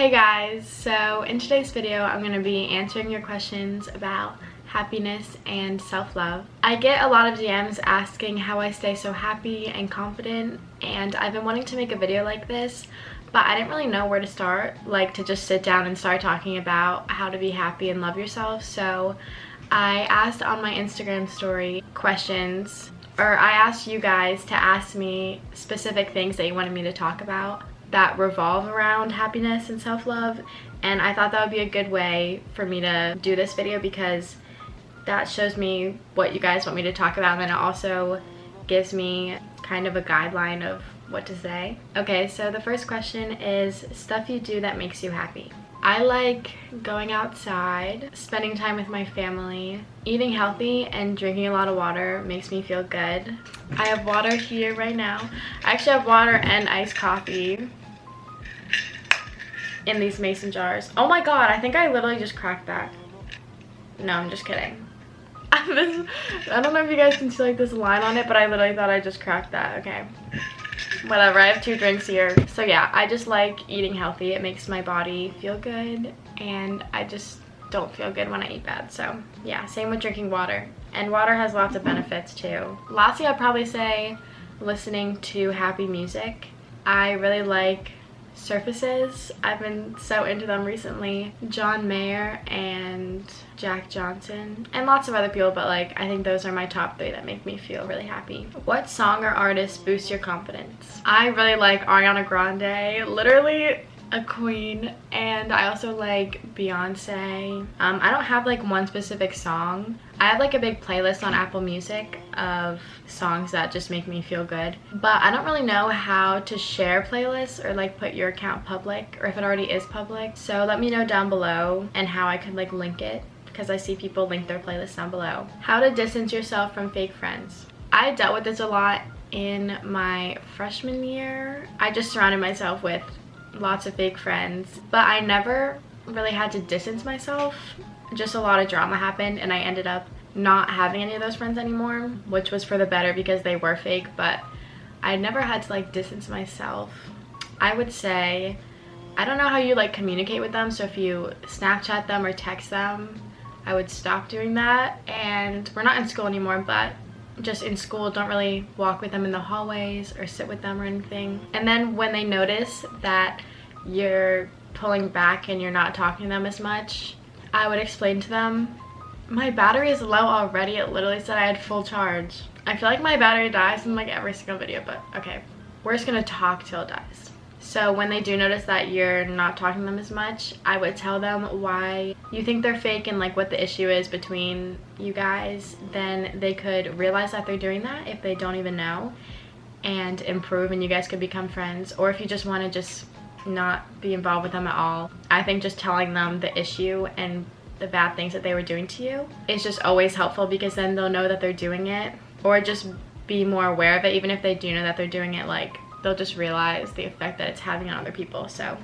Hey guys, so in today's video I'm going to be answering your questions about happiness and self-love. I get a lot of DMs asking how I stay so happy and confident, and I've been wanting to make a video like this, but I didn't really know where to start, like to just sit down and start talking about how to be happy and love yourself. So I asked on my Instagram story questions, or I asked you guys to ask me specific things that you wanted me to talk about that revolve around happiness and self-love, and I thought that would be a good way for me to do this video because that shows me what you guys want me to talk about, and then it also gives me kind of a guideline of what to say. Okay, so the first question is stuff you do that makes you happy. I like going outside, spending time with my family, eating healthy, and drinking a lot of water makes me feel good. I have water here right now. I actually have water and iced coffee in these mason jars. Oh my god, I think I literally just cracked that. No, I'm just kidding. I don't know if you guys can see like this line on it, but I literally thought I just cracked that. Okay. Whatever, I have 2 drinks here. So yeah, I just like eating healthy. It makes my body feel good, and I just don't feel good when I eat bad. So yeah, same with drinking water. And water has lots of benefits too. Lastly, I'd probably say listening to happy music. I really like Surfaces. I've been so into them recently. John Mayer and Jack Johnson and lots of other people, but like I think those are my top 3 that make me feel really happy. What song or artist boosts your confidence? I really like Ariana Grande, literally a queen, and I also like Beyonce. I don't have like one specific song. I have like a big playlist on Apple Music of songs that just make me feel good, but I don't really know how to share playlists or like put your account public, or if it already is public. So let me know down below and how I could like link it, because I see people link their playlists down below. How to distance yourself from fake friends. I dealt with this a lot in my freshman year. I just surrounded myself with lots of fake friends, but I never really had to distance myself. Just a lot of drama happened, and I ended up not having any of those friends anymore, which was for the better because they were fake, but I never had to like distance myself. I would say, I don't know how you like communicate with them, so if you Snapchat them or text them, I would stop doing that. And we're not in school anymore, but just in school, don't really walk with them in the hallways or sit with them or anything. And then when they notice that you're pulling back and you're not talking to them as much, I would explain to them, my battery is low already. It literally said I had full charge. I feel like my battery dies in like every single video, but okay, we're just gonna talk till it dies. So when they do notice that you're not talking to them as much, I would tell them why you think they're fake and like what the issue is between you guys. Then they could realize that they're doing that if they don't even know, and improve, and you guys could become friends. Or if you just want to just not be involved with them at all, I think just telling them the issue and the bad things that they were doing to you is just always helpful, because then they'll know that they're doing it, or just be more aware of it. Even if they do know that they're doing it, like they'll just realize the effect that it's having on other people. So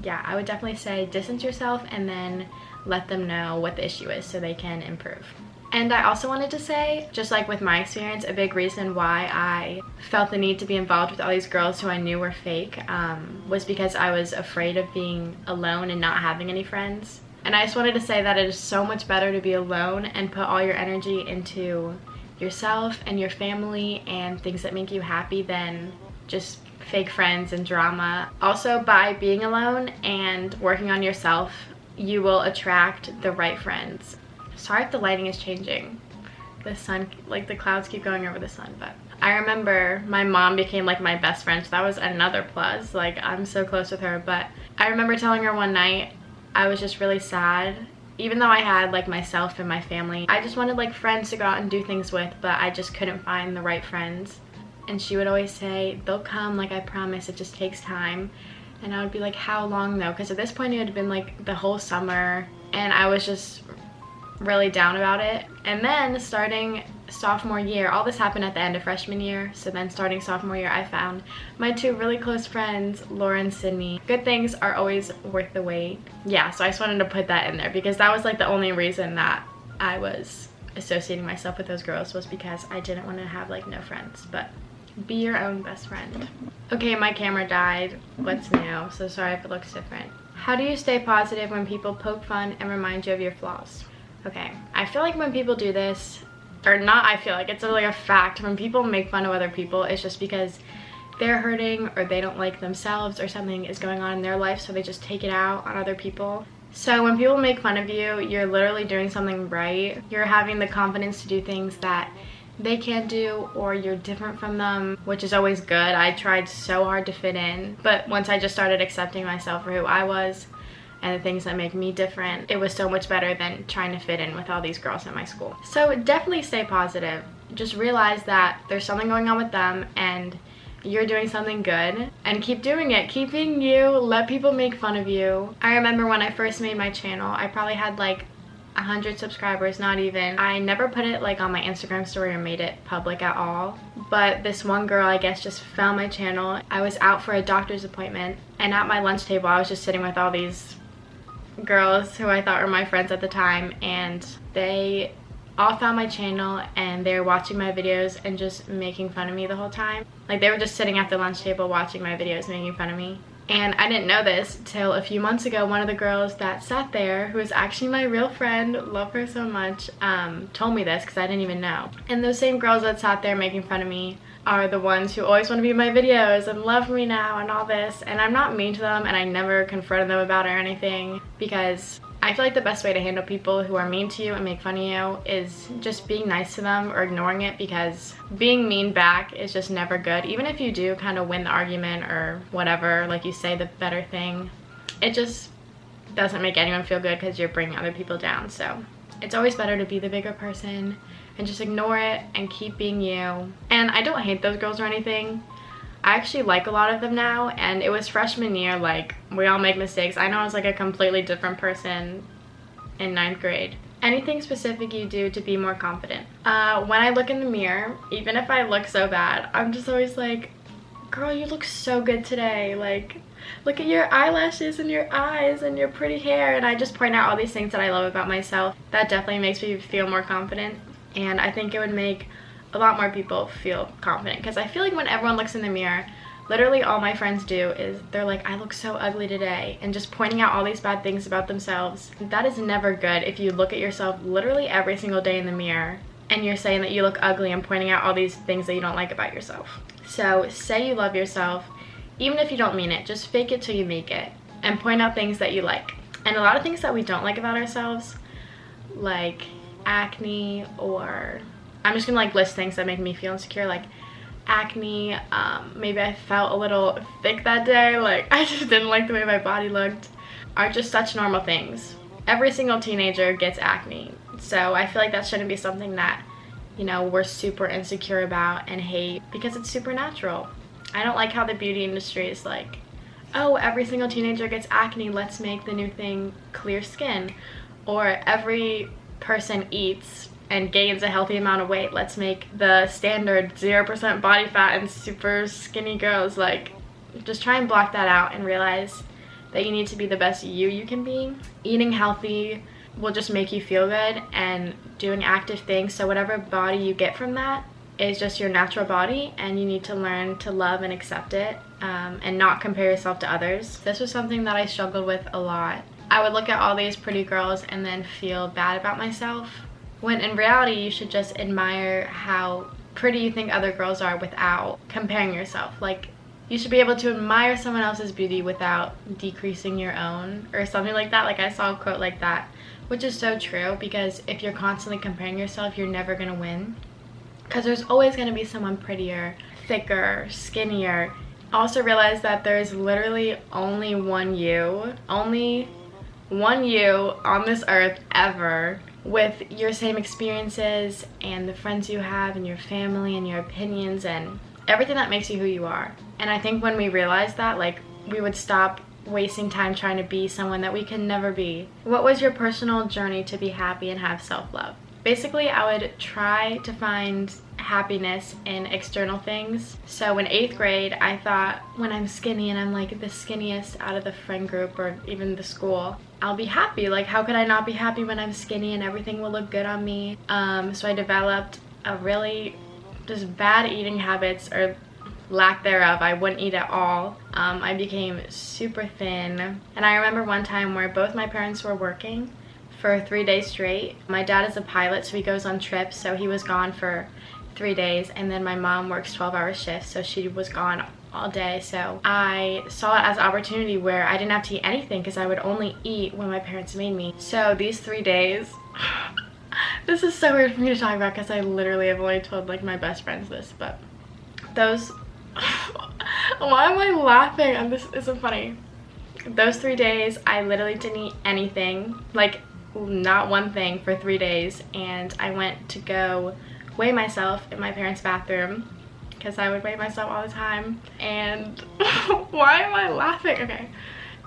yeah, I would definitely say distance yourself and then let them know what the issue is so they can improve. And I also wanted to say, just like with my experience, a big reason why I felt the need to be involved with all these girls who I knew were fake was because I was afraid of being alone and not having any friends. And I just wanted to say that it is so much better to be alone and put all your energy into yourself and your family and things that make you happy than just fake friends and drama. Also, by being alone and working on yourself, you will attract the right friends. Sorry if the lighting is changing. The sun, like the clouds keep going over the sun, but I remember my mom became like my best friend, so that was another plus. Like, I'm so close with her. But I remember telling her one night I was just really sad. Even though I had like myself and my family, I just wanted like friends to go out and do things with, but I just couldn't find the right friends. And she would always say, they'll come, like I promise, it just takes time. And I would be like, how long though? Because at this point it had been like the whole summer, and I was just really down about it. And then starting sophomore year, all this happened at the end of freshman year, so then starting sophomore year, I found my 2 really close friends, Laura and Sydney. Good things are always worth the wait. Yeah, so I just wanted to put that in there because that was like the only reason that I was associating myself with those girls, was because I didn't want to have like no friends. But be your own best friend. Okay, my camera died. What's new? So sorry if it looks different. How do you stay positive when people poke fun and remind you of your flaws? Okay, I feel like when people do this, or not I feel like, it's like a fact, when people make fun of other people, it's just because they're hurting or they don't like themselves or something is going on in their life, so they just take it out on other people. So when people make fun of you, you're literally doing something right. You're having the confidence to do things that they can't do, or you're different from them, which is always good. I tried so hard to fit in, but once I just started accepting myself for who I was and the things that make me different, it was so much better than trying to fit in with all these girls at my school. So definitely stay positive. Just realize that there's something going on with them and you're doing something good, and keep doing it. Keep being you. Let people make fun of you. I remember when I first made my channel, I probably had like 100 subscribers, not even. I never put it like on my Instagram story or made it public at all, but this one girl, I guess, just found my channel. I was out for a doctor's appointment, and at my lunch table I was just sitting with all these girls who I thought were my friends at the time, and they all found my channel and they were watching my videos and just making fun of me the whole time. Like, they were just sitting at the lunch table watching my videos, making fun of me. And I didn't know this till a few months ago. One of the girls that sat there, who is actually my real friend, love her so much, told me this because I didn't even know. And those same girls that sat there making fun of me are the ones who always want to be in my videos and love me now and all this. And I'm not mean to them, and I never confronted them about it or anything, because I feel like the best way to handle people who are mean to you and make fun of you is just being nice to them or ignoring it, because being mean back is just never good. Even if you do kind of win the argument or whatever, like you say the better thing, it just doesn't make anyone feel good because you're bringing other people down. So it's always better to be the bigger person and just ignore it and keep being you. And I don't hate those girls or anything. I actually like a lot of them now, and it was freshman year, like, we all make mistakes. I know I was like a completely different person in 9th grade. Anything specific you do to be more confident? When I look in the mirror, even if I look so bad, I'm just always like, girl, you look so good today. Like, look at your eyelashes and your eyes and your pretty hair. And I just point out all these things that I love about myself. That definitely makes me feel more confident, and I think it would make a lot more people feel confident, because I feel like when everyone looks in the mirror, literally all my friends do is they're like, I look so ugly today, and just pointing out all these bad things about themselves. That is never good. If you look at yourself literally every single day in the mirror and you're saying that you look ugly and pointing out all these things that you don't like about yourself. So say you love yourself, even if you don't mean it, just fake it till you make it, and point out things that you like. And a lot of things that we don't like about ourselves, like acne, or I'm just gonna like list things that make me feel insecure, like acne, maybe I felt a little thick that day, like I just didn't like the way my body looked, are just such normal things. Every single teenager gets acne, so I feel like that shouldn't be something that, you know, we're super insecure about and hate, because it's super natural. I don't like how the beauty industry is like, oh, every single teenager gets acne, let's make the new thing clear skin, or every person eats and gains a healthy amount of weight, let's make the standard 0% body fat and super skinny girls. Like, just try and block that out and realize that you need to be the best you can be. Eating healthy will just make you feel good, and doing active things, so whatever body you get from that is just your natural body, and you need to learn to love and accept it, and not compare yourself to others. This was something that I struggled with a lot. I would look at all these pretty girls and then feel bad about myself, when in reality you should just admire how pretty you think other girls are without comparing yourself. Like, you should be able to admire someone else's beauty without decreasing your own, or something like that. Like, I saw a quote like that, which is so true, because if you're constantly comparing yourself, you're never gonna win, because there's always gonna be someone prettier, thicker, skinnier. Also realize that there's literally only one you on this earth ever, with your same experiences and the friends you have and your family and your opinions and everything that makes you who you are. And I think when we realize that, like, we would stop wasting time trying to be someone that we can never be. What was your personal journey to be happy and have self-love? Basically, I would try to find happiness in external things. So in 8th grade, I thought, when I'm skinny and I'm like the skinniest out of the friend group or even the school, I'll be happy. Like, how could I not be happy when I'm skinny and everything will look good on me? So I developed a really just bad eating habits, or lack thereof. I wouldn't eat at all. I became super thin. And I remember one time where both my parents were working for 3 days straight. My dad is a pilot, so he goes on trips, so he was gone for 3 days, and then my mom works 12-hour shifts, so she was gone all day. So I saw it as an opportunity where I didn't have to eat anything because I would only eat when my parents made me. So these 3 days, this is so weird for me to talk about because I literally have only told like my best friends this, but those why am I laughing? And this isn't funny. Those 3 days I literally didn't eat anything, like not one thing, for 3 days. And I went to go weigh myself in my parents' bathroom because I would weigh myself all the time. And why am I laughing? Okay.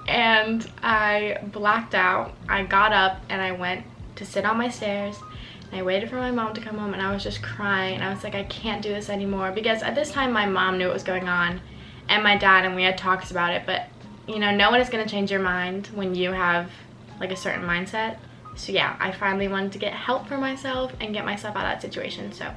And I blacked out. I got up and I went to sit on my stairs, and I waited for my mom to come home, and I was just crying, and I was like, I can't do this anymore, because at this time my mom knew what was going on, and my dad, and we had talks about it. But you know, no one is going to change your mind when you have like a certain mindset. So yeah, I finally wanted to get help for myself and get myself out of that situation. So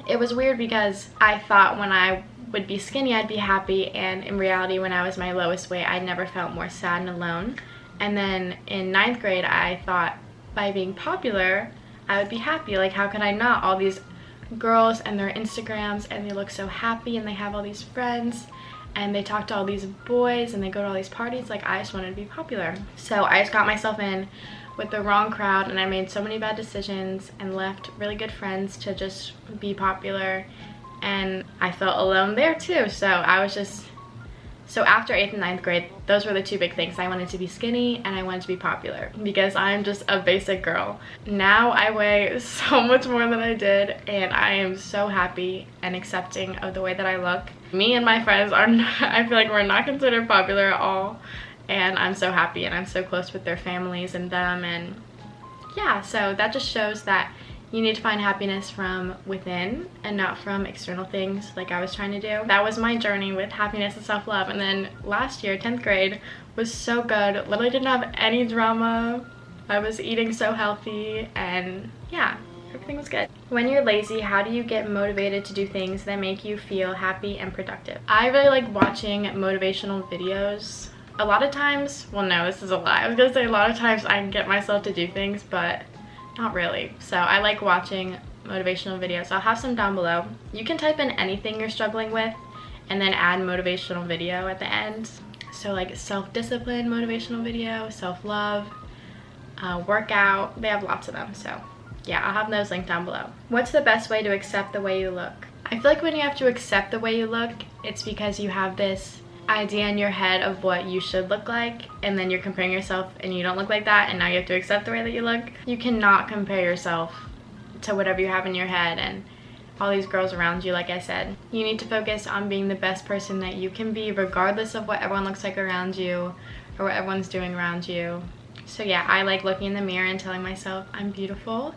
it was weird because I thought when I would be skinny I'd be happy, and in reality when I was my lowest weight I never felt more sad and alone. And then in 9th grade I thought by being popular I would be happy. Like, how could I not? All these girls and their Instagrams, and they look so happy, and they have all these friends, and they talk to all these boys, and they go to all these parties. Like, I just wanted to be popular. So I just got myself in with the wrong crowd, and I made so many bad decisions and left really good friends to just be popular, and I felt alone there too. So I was just, so after 8th and 9th grade, those were the two big things. I wanted to be skinny and I wanted to be popular because I'm just a basic girl. Now I weigh so much more than I did, and I am so happy and accepting of the way that I look. Me and my friends are not, I feel like we're not considered popular at all, and I'm so happy, and I'm so close with their families and them. And yeah, so that just shows that you need to find happipiness from within and not from external things like I was trying to do. That was my journey with happiness and self-love. And then last year, 10th grade, was so good. Literally didn't have any drama. I was eating so healthy, and yeah, everything was good. When you're lazy, how do you get motivated to do things that make you feel happy and productive? I really like watching motivational videos. A lot of times, well no, this is a lie. I was gonna say a lot of times I can get myself to do things, but not really. So I like watching motivational videos. I'll have some down below. You can type in anything you're struggling with and then add motivational video at the end. So like self-discipline motivational video, self-love, workout, they have lots of them. So yeah, I'll have those linked down below. What's the best way to accept the way you look? I feel like when you have to accept the way you look, it's because you have this idea in your head of what you should look like, and then you're comparing yourself and you don't look like that, and now you have to accept the way that you look. You cannot compare yourself to whatever you have in your head and all these girls around you. Like I said, you need to focus on being the best person that you can be, regardless of what everyone looks like around you or what everyone's doing around you. So yeah, I like looking in the mirror and telling myself I'm beautiful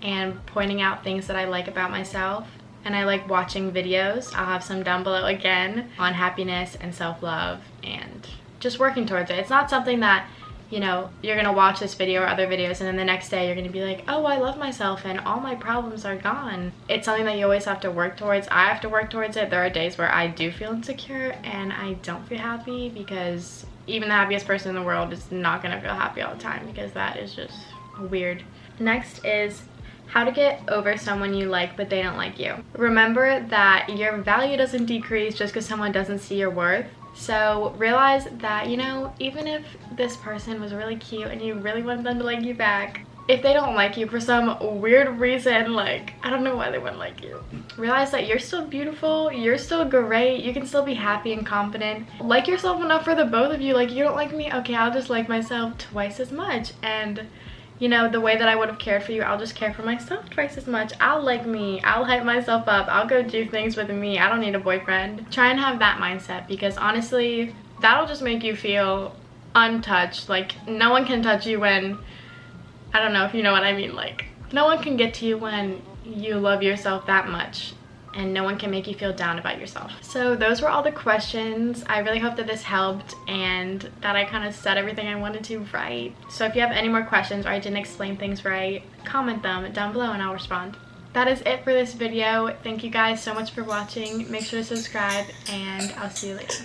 and pointing out things that I like about myself. And I like watching videos. I'll have some down below again on happiness and self-love and just working towards it. It's not something that, you know, you're gonna watch this video or other videos and then the next day you're gonna be like, oh, I love myself and all my problems are gone. It's something that you always have to work towards. I have to work towards it. There are days where I do feel insecure and I don't feel happy, because even the happiest person in the world is not gonna feel happy all the time, because that is just weird. Next is how to get over someone you like but they don't like you. Remember that your value doesn't decrease just because someone doesn't see your worth. So realize that, you know, even if this person was really cute and you really wanted them to like you back, if they don't like you for some weird reason, like, I don't know why they wouldn't like you, realize that you're still beautiful, you're still great, you can still be happy and confident. Like yourself enough for the both of you. Like, you don't like me? Okay, I'll just like myself twice as much. And you know, the way that I would have cared for you, I'll just care for myself twice as much. I'll like me. I'll hype myself up. I'll go do things with me. I don't need a boyfriend. Try and have that mindset, because honestly, that'll just make you feel untouched. Like, no one can touch you when, I don't know if you know what I mean, like, no one can get to you when you love yourself that much, and no one can make you feel down about yourself. So those were all the questions. I really hope that this helped and that I kind of said everything I wanted to right. So if you have any more questions or I didn't explain things right, comment them down below and I'll respond. that is it for this video. Thank you guys so much for watching. Make sure to subscribe, and I'll see you later.